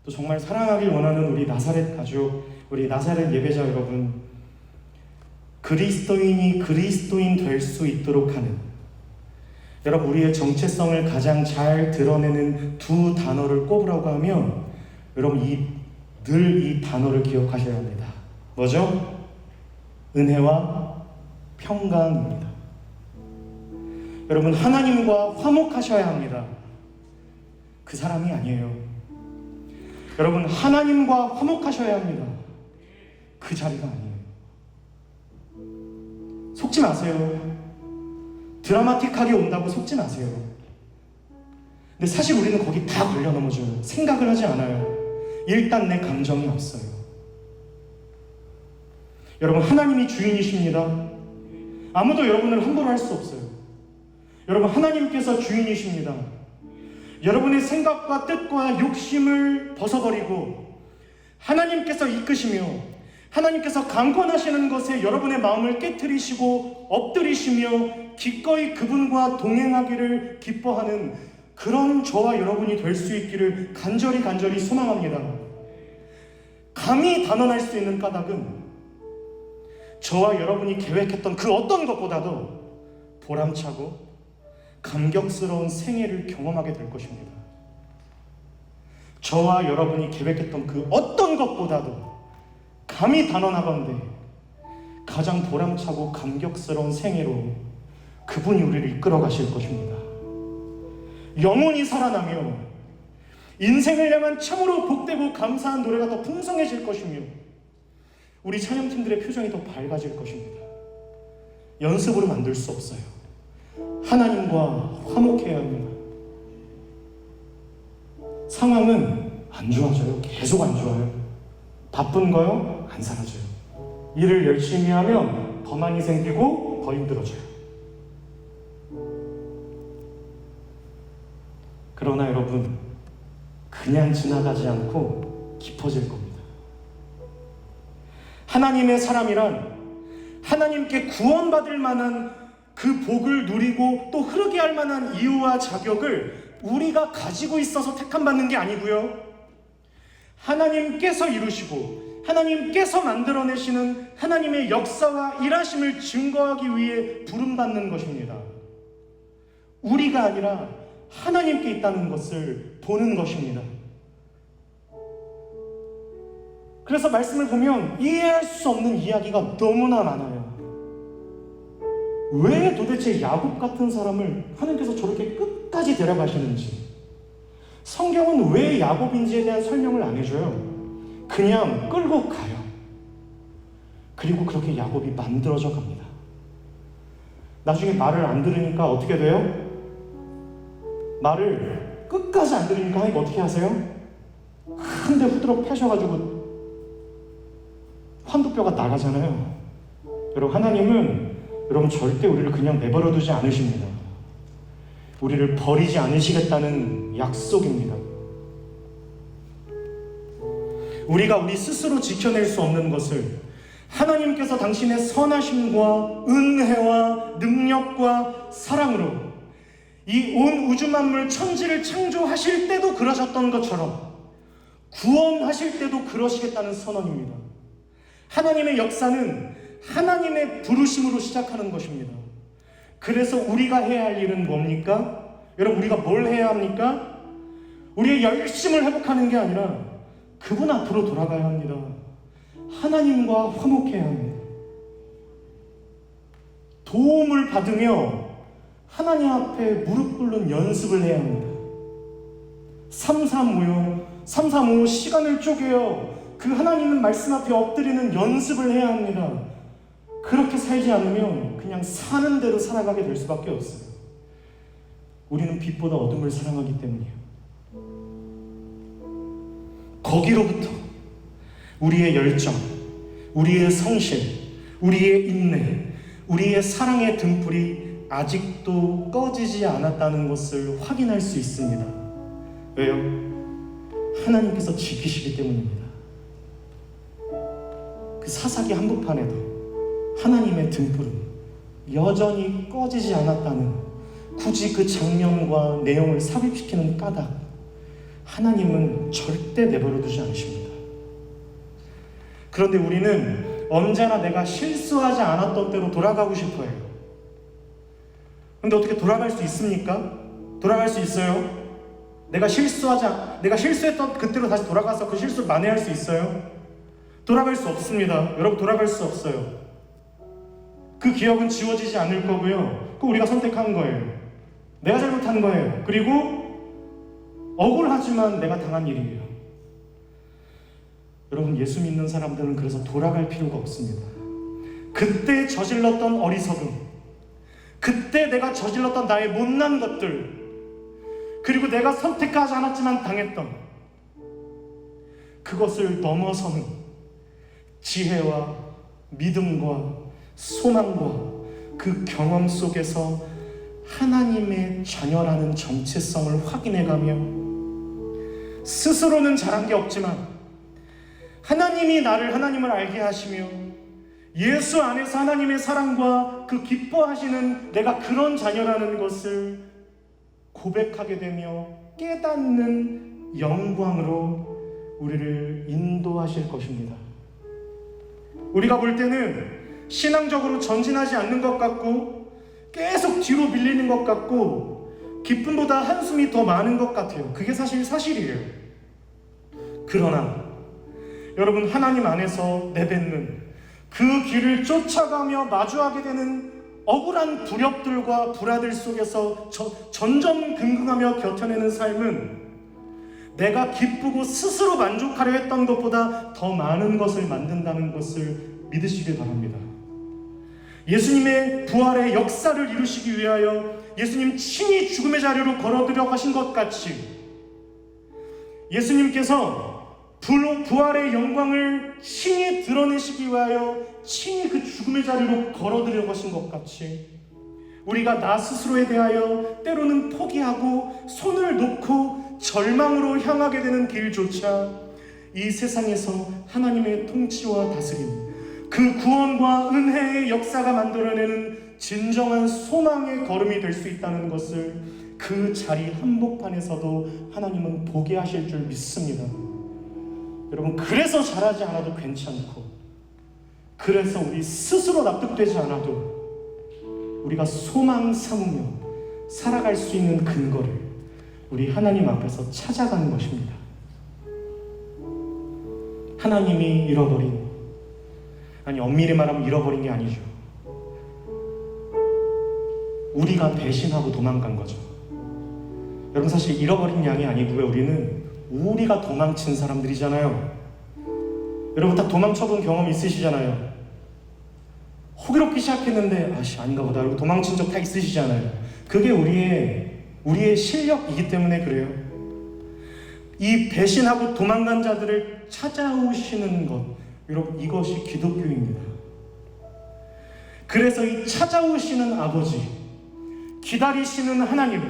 또 정말 사랑하길 원하는 우리 나사렛 가족, 우리 나사렛 예배자 여러분, 그리스도인이 그리스도인 될 수 있도록 하는, 여러분, 우리의 정체성을 가장 잘 드러내는 두 단어를 꼽으라고 하면 여러분 늘 이 단어를 기억하셔야 합니다. 뭐죠? 은혜와 평강입니다. 여러분, 하나님과 화목하셔야 합니다. 그 사람이 아니에요. 여러분, 하나님과 화목하셔야 합니다. 그 자리가 아니에요. 속지 마세요. 드라마틱하게 온다고 속지 마세요. 근데 사실 우리는 거기 다 걸려 넘어져요. 생각을 하지 않아요. 일단 내 감정이 없어요. 여러분, 하나님이 주인이십니다. 아무도 여러분을 함부로 할 수 없어요. 여러분, 하나님께서 주인이십니다. 여러분의 생각과 뜻과 욕심을 벗어버리고 하나님께서 이끄시며 하나님께서 강권하시는 것에 여러분의 마음을 깨트리시고 엎드리시며 기꺼이 그분과 동행하기를 기뻐하는 그런 저와 여러분이 될 수 있기를 간절히 소망합니다. 감히 단언할 수 있는 까닭은 저와 여러분이 계획했던 그 어떤 것보다도 보람차고 감격스러운 생애를 경험하게 될 것입니다. 저와 여러분이 계획했던 그 어떤 것보다도 감히 단언하건대 가장 보람차고 감격스러운 생애로 그분이 우리를 이끌어 가실 것입니다. 영혼이 살아나며 인생을 향한 참으로 복되고 감사한 노래가 더 풍성해질 것이며 우리 찬양팀들의 표정이 더 밝아질 것입니다. 연습으로 만들 수 없어요. 하나님과 화목해야 합니다. 상황은 안 좋아져요. 계속 안 좋아요. 바쁜 거요? 안 사라져요. 일을 열심히 하면 더 많이 생기고 더 힘들어져요. 그러나 여러분, 그냥 지나가지 않고 깊어질 겁니다. 하나님의 사람이란 하나님께 구원받을 만한 그 복을 누리고 또 흐르게 할 만한 이유와 자격을 우리가 가지고 있어서 택함받는 게 아니고요. 하나님께서 이루시고 하나님께서 만들어내시는 하나님의 역사와 일하심을 증거하기 위해 부름받는 것입니다. 우리가 아니라 하나님께 있다는 것을 보는 것입니다. 그래서 말씀을 보면 이해할 수 없는 이야기가 너무나 많아요. 왜 도대체 야곱 같은 사람을 하나님께서 저렇게 끝까지 데려가시는지, 성경은 왜 야곱인지에 대한 설명을 안 해줘요. 그냥 끌고 가요. 그리고 그렇게 야곱이 만들어져 갑니다. 나중에 말을 안 들으니까 어떻게 돼요? 말을 끝까지 안 들으니까 하니까 어떻게 하세요? 큰데 후드러 패셔가지고 환도뼈가 나가잖아요. 여러분, 하나님은 여러분 절대 우리를 그냥 내버려 두지 않으십니다. 우리를 버리지 않으시겠다는 약속입니다. 우리가 우리 스스로 지켜낼 수 없는 것을 하나님께서 당신의 선하심과 은혜와 능력과 사랑으로 이 온 우주 만물 천지를 창조하실 때도 그러셨던 것처럼 구원하실 때도 그러시겠다는 선언입니다. 하나님의 역사는 하나님의 부르심으로 시작하는 것입니다. 그래서 우리가 해야 할 일은 뭡니까? 여러분, 우리가 뭘 해야 합니까? 우리의 열심을 회복하는 게 아니라 그분 앞으로 돌아가야 합니다. 하나님과 화목해야 합니다. 도움을 받으며 하나님 앞에 무릎 꿇는 연습을 해야 합니다. 335 시간을 쪼개어 그 하나님의 말씀 앞에 엎드리는 연습을 해야 합니다. 그렇게 살지 않으면 그냥 사는 대로 살아가게 될 수밖에 없어요. 우리는 빛보다 어둠을 사랑하기 때문이에요. 거기로부터 우리의 열정, 우리의 성실, 우리의 인내, 우리의 사랑의 등불이 아직도 꺼지지 않았다는 것을 확인할 수 있습니다. 왜요? 하나님께서 지키시기 때문입니다. 그 사사기 한복판에도 하나님의 등불은 여전히 꺼지지 않았다는, 굳이 그 장면과 내용을 삽입시키는 까닭, 하나님은 절대 내버려 두지 않으십니다. 그런데 우리는 언제나 내가 실수하지 않았던 때로 돌아가고 싶어 해요. 근데 어떻게 돌아갈 수 있습니까? 돌아갈 수 있어요? 내가 실수했던 그때로 다시 돌아가서 그 실수를 만회할 수 있어요? 돌아갈 수 없습니다. 여러분, 돌아갈 수 없어요. 그 기억은 지워지지 않을 거고요. 그거 우리가 선택한 거예요. 내가 잘못한 거예요. 그리고 억울하지만 내가 당한 일이에요. 여러분, 예수 믿는 사람들은 그래서 돌아갈 필요가 없습니다. 그때 저질렀던 어리석음, 그때 내가 저질렀던 나의 못난 것들, 그리고 내가 선택하지 않았지만 당했던 그것을 넘어서는 지혜와 믿음과 소망과 그 경험 속에서 하나님의 자녀라는 정체성을 확인해가며, 스스로는 잘한 게 없지만 하나님이 나를 하나님을 알게 하시며 예수 안에서 하나님의 사랑과 그 기뻐하시는 내가 그런 자녀라는 것을 고백하게 되며 깨닫는 영광으로 우리를 인도하실 것입니다. 우리가 볼 때는 신앙적으로 전진하지 않는 것 같고 계속 뒤로 밀리는 것 같고 기쁨보다 한숨이 더 많은 것 같아요. 그게 사실이에요. 그러나 여러분, 하나님 안에서 내뱉는 그 길을 쫓아가며 마주하게 되는 억울한 두렵들과 불화들 속에서 전전긍긍하며 견뎌내는 삶은 내가 기쁘고 스스로 만족하려 했던 것보다 더 많은 것을 만든다는 것을 믿으시길 바랍니다. 예수님의 부활의 역사를 이루시기 위하여 예수님 친히 죽음의 자리로 걸어들여 가신 것 같이, 예수님께서 부활의 영광을 친히 드러내시기 위하여 친히 그 죽음의 자리로 걸어들여 가신 것 같이, 우리가 나 스스로에 대하여 때로는 포기하고 손을 놓고 절망으로 향하게 되는 길조차 이 세상에서 하나님의 통치와 다스림, 그 구원과 은혜의 역사가 만들어내는 진정한 소망의 걸음이 될 수 있다는 것을 그 자리 한복판에서도 하나님은 보게 하실 줄 믿습니다. 여러분, 그래서 잘하지 않아도 괜찮고, 그래서 우리 스스로 납득되지 않아도 우리가 소망 삼으며 살아갈 수 있는 근거를 우리 하나님 앞에서 찾아가는 것입니다. 하나님이 잃어버린, 아니 엄밀히 말하면 잃어버린 게 아니죠. 우리가 배신하고 도망간 거죠. 여러분, 사실 잃어버린 양이 아니고요, 우리가 도망친 사람들이잖아요. 여러분 다 도망쳐본 경험 있으시잖아요. 호기롭기 시작했는데 아닌가 보다 이러고 도망친 적 다 있으시잖아요. 그게 우리의 실력이기 때문에 그래요. 이 배신하고 도망간 자들을 찾아오시는 것, 여러분, 이것이 기독교입니다. 그래서 이 찾아오시는 아버지, 기다리시는 하나님,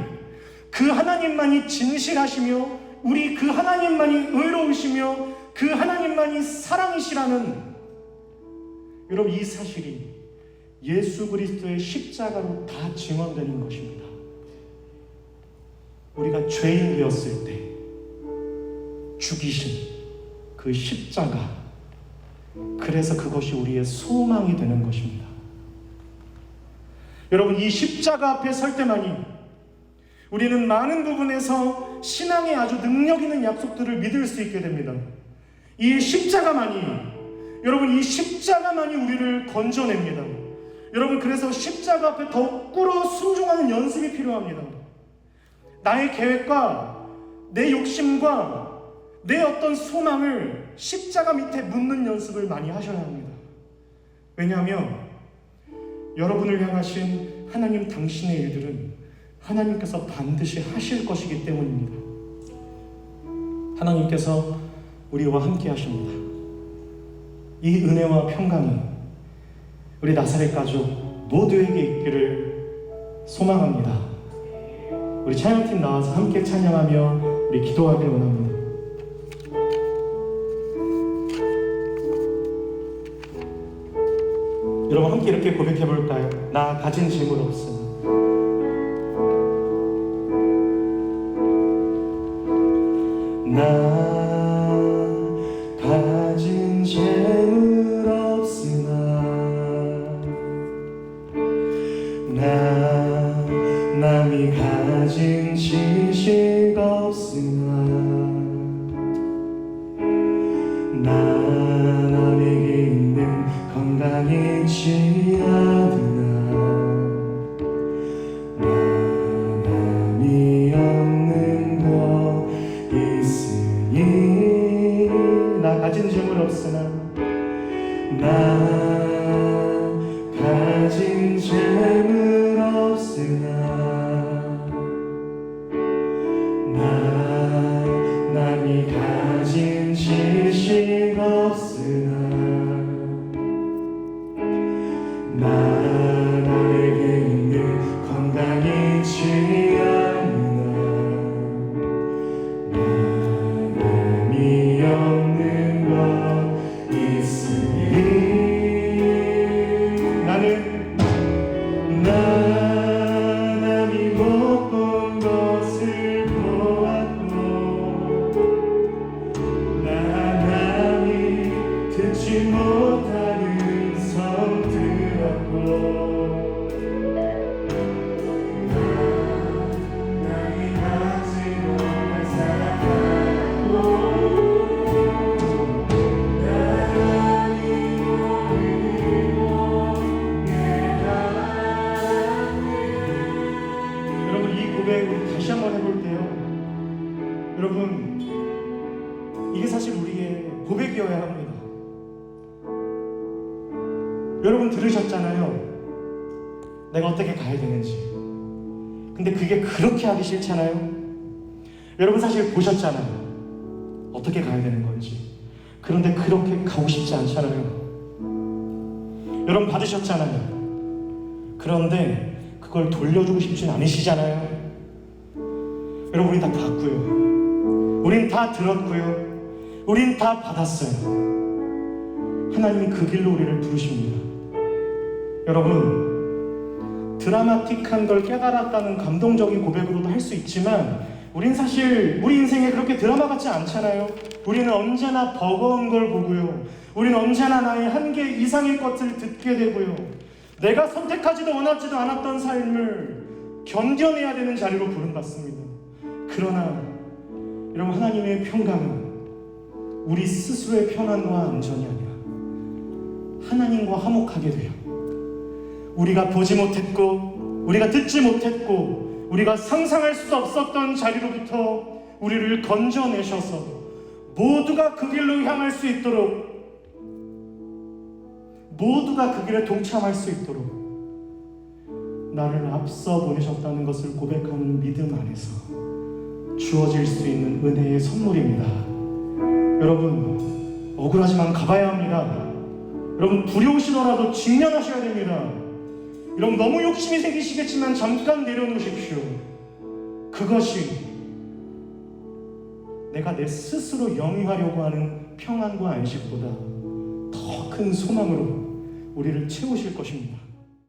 그 하나님만이 진실하시며 우리 그 하나님만이 의로우시며 그 하나님만이 사랑이시라는, 여러분, 이 사실이 예수 그리스도의 십자가로 다 증언되는 것입니다. 우리가 죄인 되었을 때 죽이신 그 십자가, 그래서 그것이 우리의 소망이 되는 것입니다. 여러분, 이 십자가 앞에 설 때만이 우리는 많은 부분에서 신앙의 아주 능력 있는 약속들을 믿을 수 있게 됩니다. 이 십자가만이 우리를 건져냅니다. 여러분, 그래서 십자가 앞에 더욱 꿇어 순종하는 연습이 필요합니다. 나의 계획과 내 욕심과 내 어떤 소망을 십자가 밑에 묻는 연습을 많이 하셔야 합니다. 왜냐하면 여러분을 향하신 하나님 당신의 일들은 하나님께서 반드시 하실 것이기 때문입니다. 하나님께서 우리와 함께 하십니다. 이 은혜와 평강이 우리 나사렛 가족 모두에게 있기를 소망합니다. 우리 찬양팀 나와서 함께 찬양하며 우리 기도하길 원합니다. 여러분, 함께 이렇게 고백해 볼까요? 나 가진 짐은 없으나 나 가진 재물 없으나 나 남이 가진 지식 없으나 나 남에게 있는 건강이 있지 않으나 나 남이 없는 것 있으니 나 가진 재물 없으나 나 가진 재물 없으나 나 남이 가진 지식 없으나 나 남에게 있는 건강이 있지 않으나 나 남이 없는 것 있으니 나 남이 못 본 것을 보았고 나 남이 듣지 못하는 음성 들었고 남이 가지 못한 사랑하고 남이 모르는 여러분, 이 고백 우리 다시 한번 해볼게요. 여러분, 이게 사실 우리의 고백이어야 합니다. 여러분 들으셨잖아요. 내가 어떻게 가야 되는지. 근데 그게 그렇게 하기 싫잖아요. 여러분 사실 보셨잖아요. 어떻게 가야 되는 건지. 그런데 그렇게 가고 싶지 않잖아요. 여러분 받으셨잖아요. 그런데 그걸 돌려주고 싶진 않으시잖아요. 여러분, 우린 다 봤고요. 우린 다 들었고요. 우린 다 받았어요. 하나님이 그 길로 우리를 부르십니다. 여러분, 드라마틱한 걸 깨달았다는 감동적인 고백으로도 할 수 있지만 우린 사실 우리 인생에 그렇게 드라마 같지 않잖아요. 우리는 언제나 버거운 걸 보고요. 우리는 언제나 나의 한계 이상의 것을 듣게 되고요. 내가 선택하지도 원하지도 않았던 삶을 견뎌내야 되는 자리로 부름받습니다. 그러나 여러분, 하나님의 평강은 우리 스스로의 편안과 안전이 아니라 하나님과 화목하게 돼요. 우리가 보지 못했고 우리가 듣지 못했고 우리가 상상할 수 없었던 자리로부터 우리를 건져내셔서 모두가 그 길로 향할 수 있도록, 모두가 그 길에 동참할 수 있도록 나를 앞서 보내셨다는 것을 고백하는 믿음 안에서 주어질 수 있는 은혜의 선물입니다. 여러분, 억울하지만 가봐야 합니다. 여러분, 두려우시더라도 직면하셔야 됩니다. 여러분, 너무 욕심이 생기시겠지만 잠깐 내려놓으십시오. 그것이 내가 내 스스로 영위하려고 하는 평안과 안식보다 더 큰 소망으로 우리를 채우실 것입니다.